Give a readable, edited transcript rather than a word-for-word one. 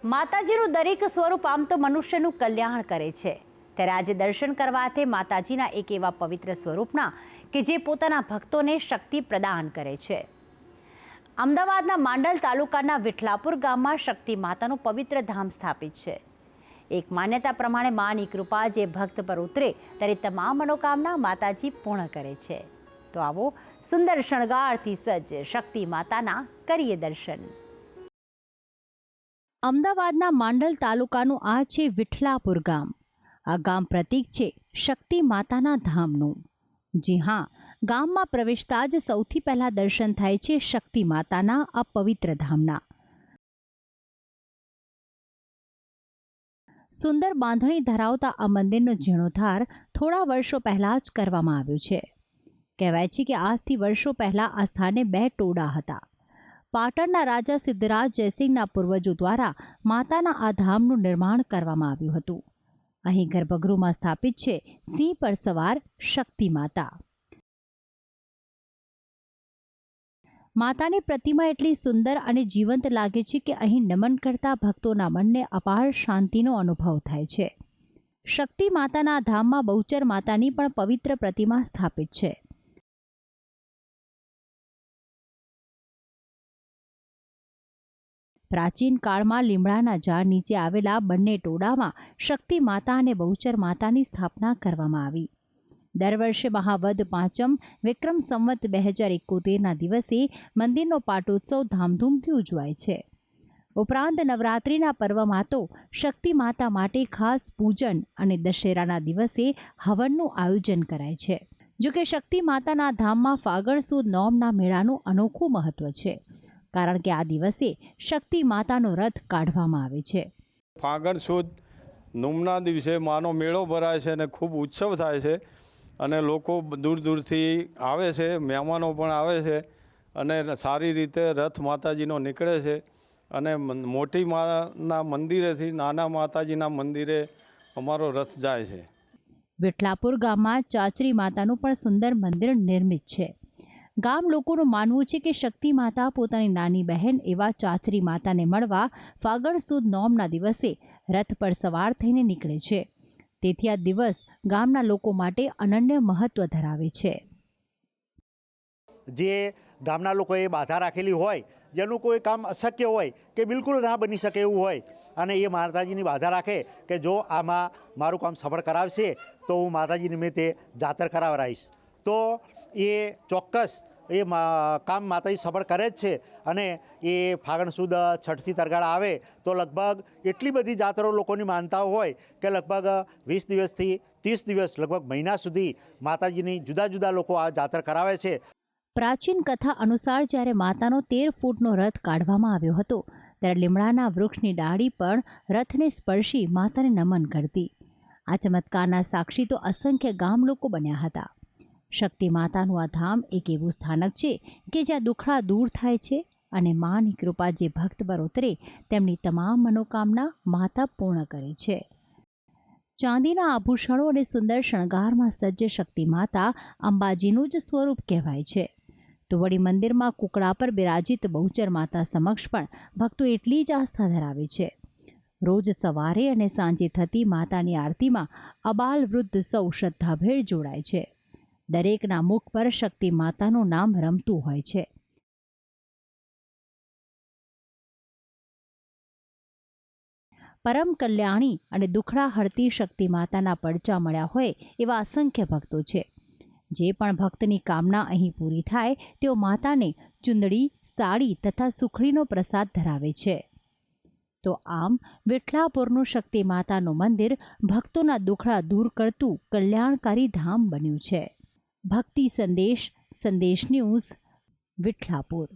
માતાજીનું દરેક સ્વરૂપ આમ તો મનુષ્યનું કલ્યાણ કરે છે, ત્યારે આજે દર્શન કરવાથી માતાજીના એક એવા પવિત્ર સ્વરૂપના કે જે પોતાના ભક્તોને શક્તિ પ્રદાન કરે છે। અમદાવાદના માંડલ તાલુકાના વિઠલાપુર ગામમાં શક્તિ માતાનું પવિત્ર ધામ સ્થાપિત છે। એક માન્યતા પ્રમાણે માની કૃપા જે ભક્ત પર ઉતરે ત્યારે તમામ મનોકામના માતાજી પૂર્ણ કરે છે। તો આવો સુંદર શણગારથી સજ્જ શક્તિ માતાના કરીએ દર્શન। અમદાવાદના માંડલ તાલુકાનું આ છે વિઠલાપુર ગામ। આ ગામ પ્રતીક છે શક્તિ માતાના ધામનું। જી હા, ગામમાં પ્રવેશતા જ સૌથી પહેલા દર્શન થાય છે શક્તિ માતાના આ પવિત્ર ધામના। સુંદર બાંધણી ધરાવતા આ મંદિરનો જીર્ણોદ્ધાર થોડા વર્ષો પહેલા જ કરવામાં આવ્યો છે। કહેવાય છે કે આજથી વર્ષો પહેલા આ સ્થાને 2 ટોળા હતા। પાટણના રાજા સિદ્ધરાજ જયસિંહના પૂર્વજો દ્વારા માતાના આ ધામનું નિર્માણ કરવામાં આવ્યું હતું। અહીં ગર્ભગૃહમાં સ્થાપિત છે સિંહ પર સવાર શક્તિ માતા। માતાની પ્રતિમા એટલી સુંદર અને જીવંત લાગે છે કે અહીં નમન કરતા ભક્તોના મનને અપાર શાંતિનો અનુભવ થાય છે। શક્તિ માતાના ધામમાં બહુચર માતાની પણ પવિત્ર પ્રતિમા સ્થાપિત છે। પ્રાચીન કાળમાં લીમડાના ઝાડ નીચે આવેલા બંને ટોળામાં શક્તિ માતા અને બહુચર માતાની સ્થાપના કરવામાં આવી। દર વર્ષે મહાવદ પાંચમ વિક્રમ સંવત 2071ના દિવસે મંદિરનો પાટોત્સવ ધામધૂમથી ઉજવાય છે। ઉપરાંત નવરાત્રિના પર્વમાં તો શક્તિ માતા માટે ખાસ પૂજન અને દશેરાના દિવસે હવનનું આયોજન કરાય છે। જોકે શક્તિ માતાના ધામમાં ફાગણ સુદ નોમના મેળાનું અનોખું મહત્વ છે, કારણ કે આ દિવસે શક્તિ માતાનો રથ કાઢવામાં આવે છે। ફાગણ સુદ નોમના દિવસે માનો મેળો ભરાય છે અને ખૂબ ઉત્સવ થાય છે અને લોકો દૂર દૂરથી આવે છે, મહેમાનો પણ આવે છે અને સારી રીતે રથ માતાજીનો નીકળે છે અને મોટી માના મંદિરેથી નાના માતાજીના મંદિરે અમારો રથ જાય છે। વિઠલાપુર ગામમાં ચાચરી માતાનું પણ સુંદર મંદિર નિર્મિત છે। ગામ લોકોનું માનવું છે કે શક્તિ માતા પોતાની નાની બહેન એવા ચાચરી માતાને મળવા ફાગણ સુદ નોમના દિવસે રથ પર સવાર થઈને નીકળે છે। તેથી આ દિવસ ગામના લોકો માટે અનન્ય મહત્વ ધરાવે છે। જે ગામના લોકોએ બાધા રાખેલી હોય, જેનું કોઈ કામ અશક્ય હોય કે બિલકુલ ના બની શકે એવું હોય અને એ માતાજીની બાધા રાખે કે જો આમાં મારું કામ સફળ કરાવશે તો હું માતાજી નિમિત્તે જાતર કરાવરાઈશ, તો એ ચોક્કસ એ કામ માતાજી સફળ કરે જ છે। અને એ ફાગણ સુદ છઠથી તરગાળા આવે તો લગભગ એટલી બધી જાતરો લોકોની માનતાઓ હોય કે લગભગ 20 દિવસથી 30 દિવસ લગભગ મહિના સુધી માતાજીની જુદા જુદા લોકો આ જાતર કરાવે છે। પ્રાચીન કથા અનુસાર જ્યારે માતાનો 13 ફૂટનો રથ કાઢવામાં આવ્યો હતો ત્યારે લીમડાના વૃક્ષની ડાળી પણ રથને સ્પર્શી માતાને નમન કરતી। આ ચમત્કારના સાક્ષી તો અસંખ્ય ગામ લોકો બન્યા હતા। શક્તિ માતાનું આ ધામ એક એવું સ્થાનક છે કે જ્યાં દુખડા દૂર થાય છે અને માની કૃપા જે ભક્ત પર ઉતરે તેમની તમામ મનોકામના માતા પૂર્ણ કરે છે। ચાંદીના આભૂષણો અને સુંદર શણગારમાં સજ્જ શક્તિ માતા અંબાજીનું જ સ્વરૂપ કહેવાય છે। તો વળી મંદિરમાં કુકડા પર બિરાજિત બહુચર માતા સમક્ષ પણ ભક્તો એટલી જ આસ્થા ધરાવે છે। રોજ સવારે અને સાંજે થતી માતાની આરતીમાં અબાલ વૃદ્ધ સૌ શ્રદ્ધાભેર જોડાય છે। દરેકના મુખ પર શક્તિ માતાનું નામ રમતું હોય છે। પરમ કલ્યાણી અને દુખડા હરતી શક્તિ માતાના પડચા મળ્યા હોય એવા અસંખ્ય ભક્તો છે। જે પણ ભક્તની કામના અહીં પૂરી થાય તેઓ માતાને ચુંદડી, સાડી તથા સુખડીનો પ્રસાદ ધરાવે છે। તો આમ વિઠલાપુરનું શક્તિ માતાનું મંદિર ભક્તોના દુખડા દૂર કરતું કલ્યાણકારી ધામ બન્યું છે। ભક્તિ સંદેશ, સંદેશ ન્યૂઝ, વિઠલાપુર।